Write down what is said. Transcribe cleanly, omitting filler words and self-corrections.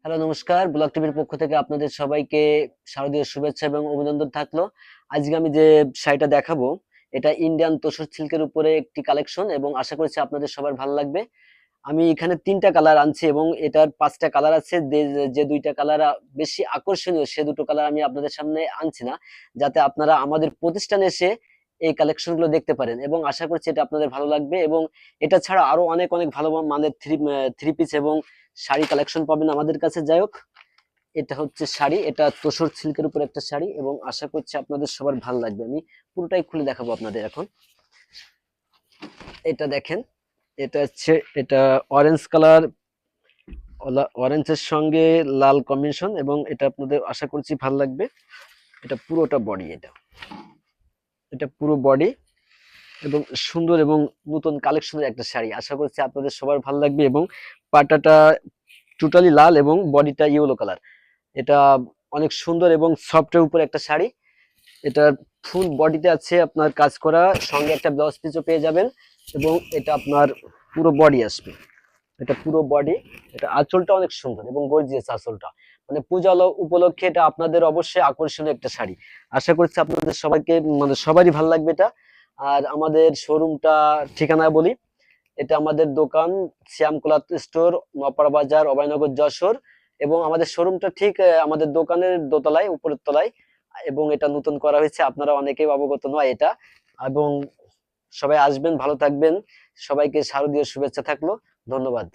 Hello, নমস্কার। Blog টিভির পক্ষ থেকে আপনাদের সবাইকে শারদীয় শুভেচ্ছা এবং অভিনন্দন থাকলো। আজকে আমি যে শাড়িটা দেখাবো, এটা ইন্ডিয়ান তোসর সিল্কের উপরে একটি কালেকশন এবং আশা করছি আপনাদের সবার ভালো লাগবে। আমি এখানে ৩টা কালার আনছি এবং এটার ৫টা কালার আছে। যে ২টা কালার বেশি আকর্ষণীয় সে দুটো কালার আমি আপনাদের সামনে আনছি না, যাতে আপনারা আমাদের প্রতিষ্ঠানে এসে এই কালেকশন গুলো দেখতে পারেন এবং আশা করছি এটা আপনাদের ভালো লাগবে। এবং এটা ছাড়া আরো অনেক অনেক ভালো মানের থ্রি পিস এবং শাড়ি কালেকশন পাবেন আমাদের কাছে। যাই হোক, এটা হচ্ছে শাড়ি, এটা তোসর সিল্কের উপর একটা শাড়ি এবং আশা করছি আপনাদের সবার ভালো লাগবে। আমি পুরোটাই খুলে দেখাবো আপনাদের এখন। এটা দেখেন, এটা হচ্ছে এটা অরেঞ্জ কালার, অরেঞ্জের সঙ্গে লাল কম্বিনেশন এবং এটা আপনাদের আশা করছি ভালো লাগবে। এটা পুরোটা বডি, এটা এটা পুরো বডি এবং সুন্দর এবং নতুন কালেকশনের একটা শাড়ি। আশা করছি আপনাদের সবার ভালো লাগবে এবং পাটাটা টোটালি লাল এবং বডিটা ইয়েলো কালার। এটা অনেক সুন্দর এবং সফটের উপর একটা শাড়ি। এটার ফুল বডিতে আছে আপনার কাজ করা, সঙ্গে একটা ব্লাউজ পিসও পেয়ে যাবেন এবং এটা আপনার পুরো বডি আসবে। এটা পুরো বডি। এটা আঁচলটা অনেক সুন্দর এবং গর্জিয়াস আঁচলটা, মানে পূজা উপলক্ষে এটা আপনাদের অবশ্যই আকর্ষণীয় একটা শাড়ি। আশা করছি আপনাদের সবাইকে, মানে সবারই ভালো লাগবে এটা। আর আমাদের শোরুমটা ঠিকানা বলি, এটা আমাদের দোকান শ্যামকোলা স্টোর, নপাড়া বাজার, অভয়নগর, যশোর। এবং আমাদের শোরুমটা ঠিক আমাদের দোকানের দোতলায়, উপরের তলায়। এবং এটা নতুন করা হয়েছে, আপনারা অনেকেই অবগত নয় এটা। এবং সবাই আসবেন, ভালো থাকবেন। সবাইকে শারদীয় শুভেচ্ছা থাকলো। ধন্যবাদ।